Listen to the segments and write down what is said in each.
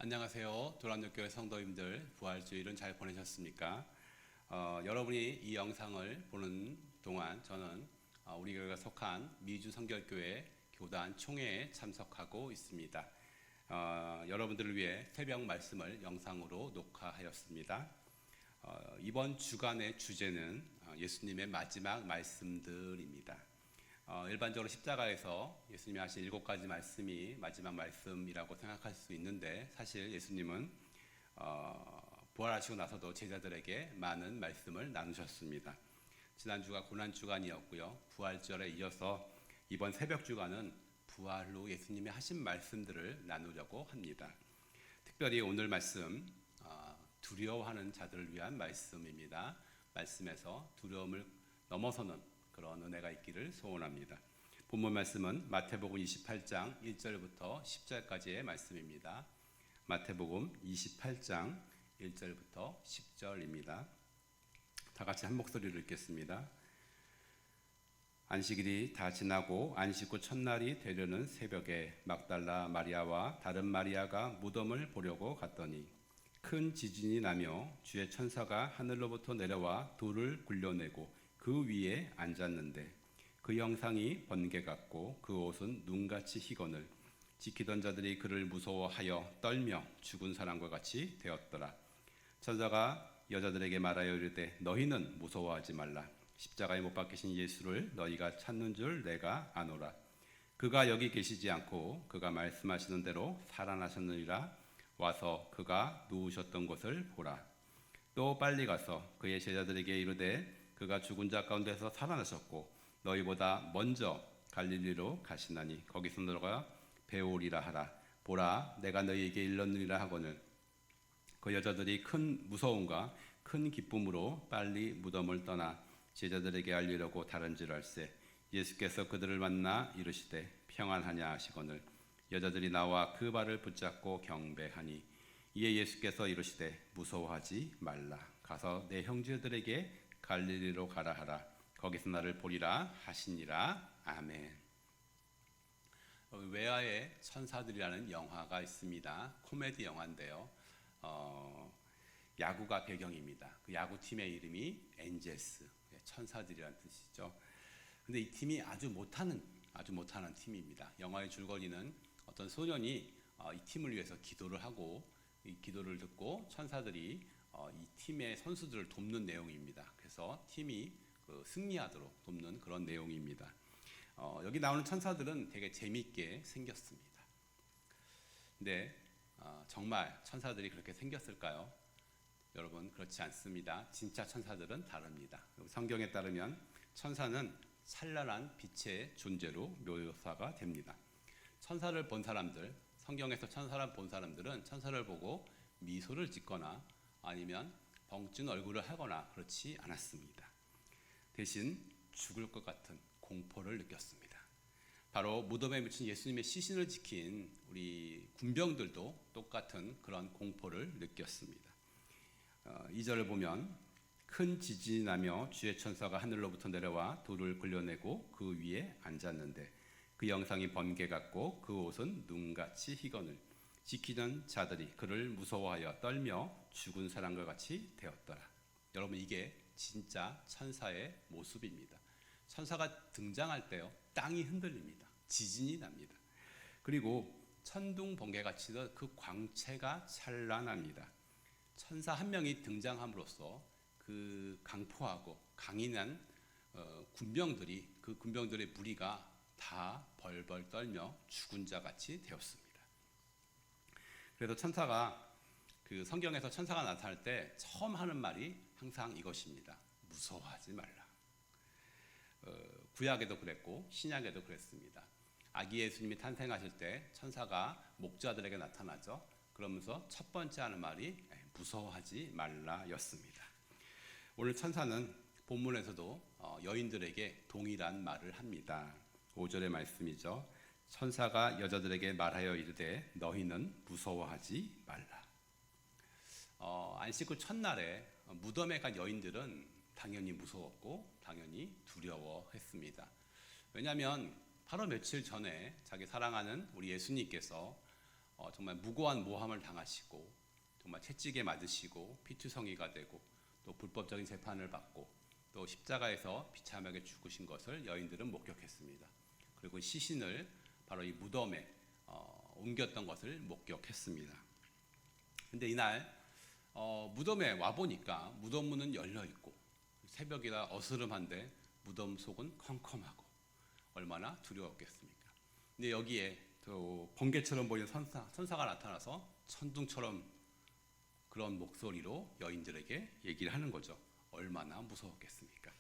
안녕하세요. 도란육교회 성도님들, 부활주일은 잘 보내셨습니까? 여러분이 이 영상을 보는 동안 저는 우리 교회가 속한 미주 성결교회 교단 총회에 참석하고 있습니다. 여러분들을 위해 새벽 말씀을 영상으로 녹화하였습니다. 이번 주간의 주제는 예수님의 마지막 말씀들입니다. 일반적으로 십자가에서 예수님이 하신 7가지 말씀이 마지막 말씀이라고 생각할 수 있는데, 사실 예수님은 부활하시고 나서도 제자들에게 많은 말씀을 나누셨습니다. 지난주가 고난주간이었고요. 부활절에 이어서 이번 새벽주간은 부활 후 예수님이 하신 말씀들을 나누려고 합니다. 특별히 오늘 말씀, 두려워하는 자들을 위한 말씀입니다. 말씀에서 두려움을 넘어서는 그런 은혜가 있기를 소원합니다. 본문 말씀은 마태복음 28장 1절부터 10절까지의 말씀입니다. 마태복음 28장 1절부터 10절입니다. 다 같이 한 목소리로 읽겠습니다. 안식일이 다 지나고 안식 후 첫날이 되려는 새벽에 막달라 마리아와 다른 마리아가 무덤을 보려고 갔더니 큰 지진이 나며 주의 천사가 하늘로부터 내려와 돌을 굴려내고 그 위에 앉았는데 그 형상이 번개 같고 그 옷은 눈같이 희거늘 지키던 자들이 그를 무서워하여 떨며 죽은 사람과 같이 되었더라. 천사가 여자들에게 말하여 이르되 너희는 무서워하지 말라. 십자가에 못 박히신 예수를 너희가 찾는 줄 내가 아노라. 그가 여기 계시지 않고 그가 말씀하시는 대로 살아나셨느니라. 와서 그가 누우셨던 곳을 보라. 또 빨리 가서 그의 제자들에게 이르되 그가 죽은 자 가운데서 살아나셨고 너희보다 먼저 갈릴리로 가시나니 거기서 너가 배우리라 하라. 보라, 내가 너희에게 일렀느니라 하거늘 그 여자들이 큰 무서움과 큰 기쁨으로 빨리 무덤을 떠나 제자들에게 알리려고 다른질할세. 예수께서 그들을 만나 이르시되 평안하냐 하시거늘 여자들이 나와 그 발을 붙잡고 경배하니 이에 예수께서 이르시되 무서워하지 말라. 가서 내 형제들에게 갈릴리로 가라 하라. 거기서 나를 보리라 하시니라. 아멘. 외아의 천사들이라는 영화가 있습니다. 코미디 영화인데요. 야구가 배경입니다. 그 야구팀의 이름이 엔젤스, 천사들이라는 뜻이죠. 근데 이 팀이 아주 못하는 팀입니다. 영화의 줄거리는 어떤 소년이 이 팀을 위해서 기도를 하고 이 기도를 듣고 천사들이 이 팀의 선수들을 돕는 내용입니다. 그래서 팀이 승리하도록 돕는 그런 내용입니다. 여기 나오는 천사들은 되게 재미있게 생겼습니다. 근데 정말 천사들이 그렇게 생겼을까요? 여러분, 그렇지 않습니다. 진짜 천사들은 다릅니다. 성경에 따르면 천사는 찬란한 빛의 존재로 묘사가 됩니다. 천사를 본 사람들, 성경에서 천사를 본 사람들은 천사를 보고 미소를 짓거나 아니면 벙찐 얼굴을 하거나 그렇지 않았습니다. 대신 죽을 것 같은 공포를 느꼈습니다. 바로 무덤에 묻힌 예수님의 시신을 지킨 우리 군병들도 똑같은 그런 공포를 느꼈습니다. 2절을 보면 큰 지진이 나며 주의 천사가 하늘로부터 내려와 돌을 굴려내고 그 위에 앉았는데 그 형상이 번개 같고 그 옷은 눈같이 희거늘 지키던 자들이 그를 무서워하여 떨며 죽은 사람과 같이 되었더라. 여러분, 이게 진짜 천사의 모습입니다. 천사가 등장할 때요, 땅이 흔들립니다. 지진이 납니다. 그리고 천둥 번개같이 그 광채가 찬란합니다. 천사 한 명이 등장함으로써 그 강포하고 강인한 군병들이, 그 군병들의 무리가 다 벌벌 떨며 죽은 자 같이 되었습니다. 그래서 천사가, 그 성경에서 천사가 나타날 때 처음 하는 말이 항상 이것입니다. 무서워하지 말라. 구약에도 그랬고 신약에도 그랬습니다. 아기 예수님이 탄생하실 때 천사가 목자들에게 나타나죠. 그러면서 첫 번째 하는 말이 무서워하지 말라였습니다. 오늘 천사는 본문에서도 여인들에게 동일한 말을 합니다. 5절의 말씀이죠. 천사가 여자들에게 말하여 이르되 너희는 무서워하지 말라. 안식 후 첫날에 무덤에 간 여인들은 당연히 무서웠고 당연히 두려워했습니다. 왜냐하면 바로 며칠 전에 자기 사랑하는 우리 예수님께서 정말 무고한 모함을 당하시고 정말 채찍에 맞으시고 피투성이가 되고 또 불법적인 재판을 받고 또 십자가에서 비참하게 죽으신 것을 여인들은 목격했습니다. 그리고 시신을 바로 이 무덤에 옮겼던 것을 목격했습니다. 근데 이날 무덤에 와 보니까 무덤 문은 열려 있고 새벽이라 어스름한데 무덤 속은 컴컴하고 얼마나 두려웠겠습니까? 근데 여기에 또 번개처럼 보이는 천사가 나타나서 천둥처럼 그런 목소리로 여인들에게 얘기를 하는 거죠. 얼마나 무서웠겠습니까?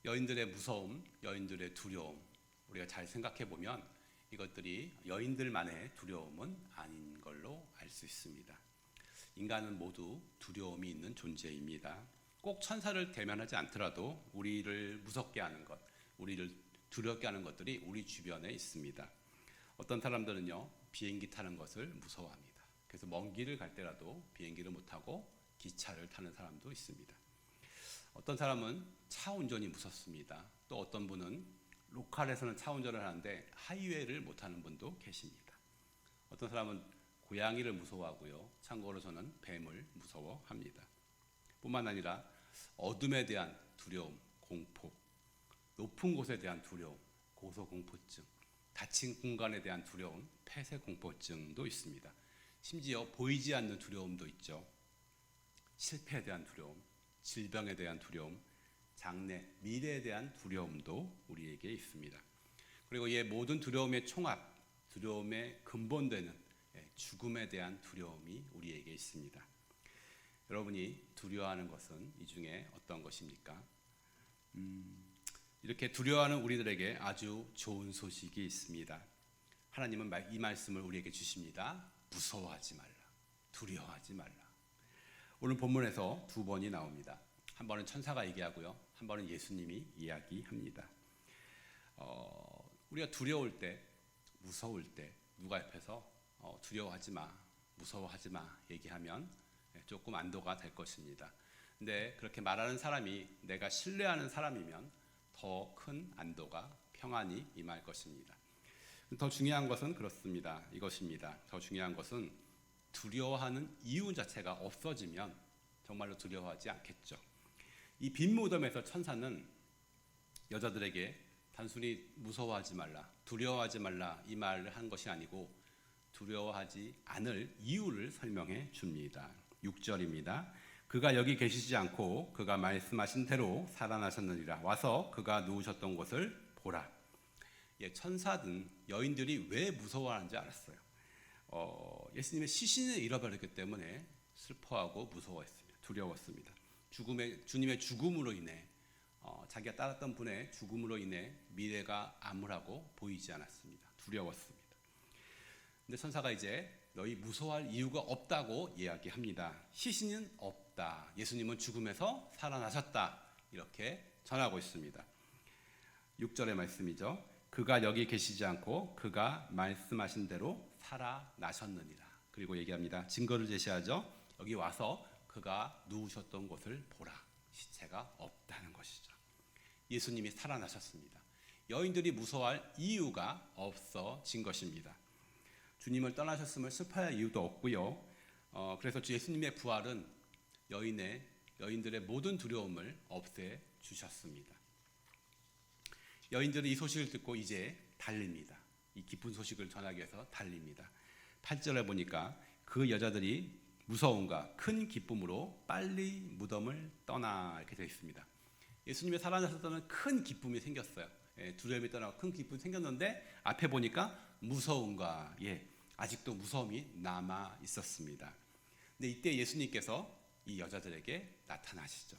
여인들의 무서움, 여인들의 두려움, 우리가 잘 생각해 보면 이것들이 여인들만의 두려움은 아닌 걸로 알 수 있습니다. 인간은 모두 두려움이 있는 존재입니다. 꼭 천사를 대면하지 않더라도 우리를 무섭게 하는 것, 우리를 두렵게 하는 것들이 우리 주변에 있습니다. 어떤 사람들은요, 비행기 타는 것을 무서워합니다. 그래서 먼 길을 갈 때라도 비행기를 못 타고 기차를 타는 사람도 있습니다. 어떤 사람은 차 운전이 무섭습니다. 또 어떤 분은 로컬에서는 차 운전을 하는데 하이웨이를 못 하는 분도 계십니다. 어떤 사람은 고양이를 무서워하고요. 참고로 저는 뱀을 무서워합니다. 뿐만 아니라 어둠에 대한 두려움, 공포, 높은 곳에 대한 두려움, 고소공포증, 닫힌 공간에 대한 두려움, 폐쇄공포증도 있습니다. 심지어 보이지 않는 두려움도 있죠. 실패에 대한 두려움, 질병에 대한 두려움, 장래, 미래에 대한 두려움도 우리에게 있습니다. 그리고 이 모든 두려움의 총합, 두려움의 근본되는 죽음에 대한 두려움이 우리에게 있습니다. 여러분이 두려워하는 것은 이 중에 어떤 것입니까? 이렇게 두려워하는 우리들에게 아주 좋은 소식이 있습니다. 하나님은 이 말씀을 우리에게 주십니다. 무서워하지 말라. 두려워하지 말라. 오늘 본문에서 두 번이 나옵니다. 한 번은 천사가 얘기하고요. 한 번은 예수님이 이야기합니다. 우리가 두려울 때, 무서울 때 누가 옆에서 두려워하지 마, 무서워하지 마 얘기하면 조금 안도가 될 것입니다. 근데 그렇게 말하는 사람이 내가 신뢰하는 사람이면 더 큰 안도가 평안이 임할 것입니다. 더 중요한 것은 그렇습니다. 이것입니다. 더 중요한 것은 두려워하는 이유 자체가 없어지면 정말로 두려워하지 않겠죠. 이 빈 무덤에서 천사는 여자들에게 단순히 무서워하지 말라, 두려워하지 말라 이 말을 한 것이 아니고 두려워하지 않을 이유를 설명해 줍니다. 6절입니다. 그가 여기 계시지 않고 그가 말씀하신 대로 살아나셨느니라. 와서 그가 누우셨던 곳을 보라. 천사든 여인들이 왜 무서워하는지 알았어요. 예수님의 시신을 잃어버렸기 때문에 슬퍼하고 무서워했습니다. 두려웠습니다. 주님의 죽음으로 인해 자기가 따랐던 분의 죽음으로 인해 미래가 암울하고 보이지 않았습니다. 두려웠습니다. 근데 천사가 이제 너희 무서워할 이유가 없다고 이야기합니다. 시신은 없다. 예수님은 죽음에서 살아나셨다. 이렇게 전하고 있습니다. 6절의 말씀이죠. 그가 여기 계시지 않고 그가 말씀하신 대로 살아나셨느니라. 그리고 얘기합니다. 증거를 제시하죠. 여기 와서 그가 누우셨던 곳을 보라. 시체가 없다는 것이죠. 예수님이 살아나셨습니다. 여인들이 무서워할 이유가 없어진 것입니다. 주님을 떠나셨음을 슬퍼할 이유도 없고요. 그래서 주 예수님의 부활은 여인들의 모든 두려움을 없애 주셨습니다. 여인들은 이 소식을 듣고 이제 달립니다. 이 기쁜 소식을 전하기 위해서 달립니다. 8절에 보니까 그 여자들이 무서움과 큰 기쁨으로 빨리 무덤을 떠나 이렇게 되어 있습니다. 예수님의 살아나셨다는 큰 기쁨이 생겼어요. 두려움이 떠나고 큰 기쁨이 생겼는데 앞에 보니까 무서움과 아직도 무서움이 남아 있었습니다. 근데 이때 예수님께서 이 여자들에게 나타나시죠.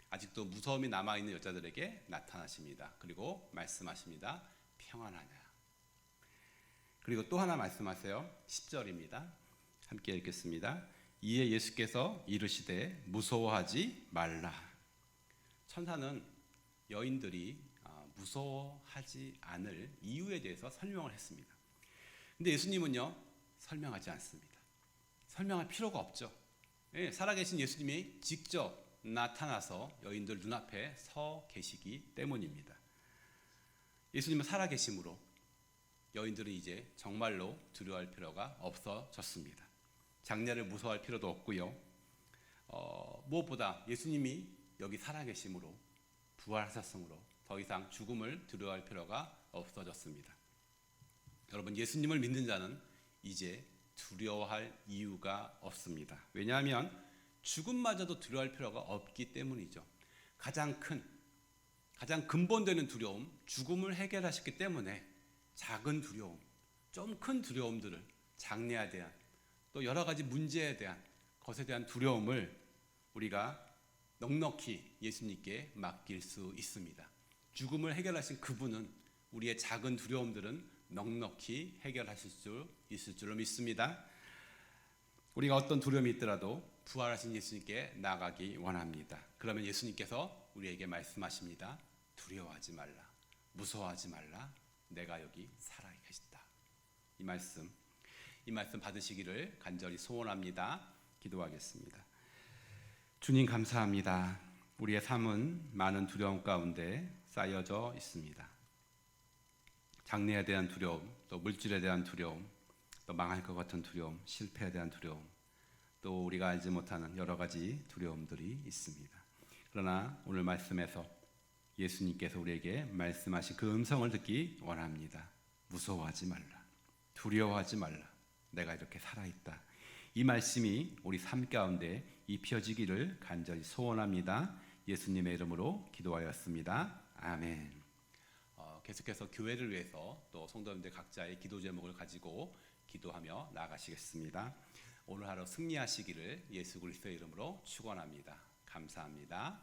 아직도 무서움이 남아 있는 여자들에게 나타나십니다. 그리고 말씀하십니다. 평안하냐. 그리고 또 하나 말씀하세요. 10절입니다. 함께 읽겠습니다. 이에 예수께서 이르시되 무서워하지 말라. 천사는 여인들이 무서워하지 않을 이유에 대해서 설명을 했습니다. 근데 예수님은요, 설명하지 않습니다. 설명할 필요가 없죠. 살아계신 예수님이 직접 나타나서 여인들 눈앞에 서 계시기 때문입니다. 예수님은 살아계심으로 여인들은 이제 정말로 두려워할 필요가 없어졌습니다. 장례를 무서워할 필요도 없고요. 무엇보다 예수님이 여기 살아계심으로 부활하셨으므로 더 이상 죽음을 두려워할 필요가 없어졌습니다. 여러분, 예수님을 믿는 자는 이제 두려워할 이유가 없습니다. 왜냐하면 죽음마저도 두려워할 필요가 없기 때문이죠. 가장 근본되는 두려움, 죽음을 해결하셨기 때문에 작은 두려움, 좀 큰 두려움들을, 장래에 대한 또 여러 가지 문제에 대한 것에 대한 두려움을 우리가 넉넉히 예수님께 맡길 수 있습니다. 죽음을 해결하신 그분은 우리의 작은 두려움들은 넉넉히 해결하실 수 있을 줄로 믿습니다. 우리가 어떤 두려움이 있더라도 부활하신 예수님께 나아가기 원합니다. 그러면 예수님께서 우리에게 말씀하십니다. 두려워하지 말라, 무서워하지 말라, 내가 여기 살아 계시다. 이 말씀 받으시기를 간절히 소원합니다. 기도하겠습니다. 주님, 감사합니다. 우리의 삶은 많은 두려움 가운데 쌓여져 있습니다. 장래에 대한 두려움, 또 물질에 대한 두려움, 또 망할 것 같은 두려움, 실패에 대한 두려움, 또 우리가 알지 못하는 여러 가지 두려움들이 있습니다. 그러나 오늘 말씀에서 예수님께서 우리에게 말씀하신 그 음성을 듣기 원합니다. 무서워하지 말라, 두려워하지 말라, 내가 이렇게 살아있다. 이 말씀이 우리 삶 가운데 입혀지기를 간절히 소원합니다. 예수님의 이름으로 기도하였습니다. 아멘. 계속해서 교회를 위해서 또 성도님들 각자의 기도 제목을 가지고 기도하며 나아가시겠습니다. 오늘 하루 승리하시기를 예수 그리스도의 이름으로 축원합니다. 감사합니다.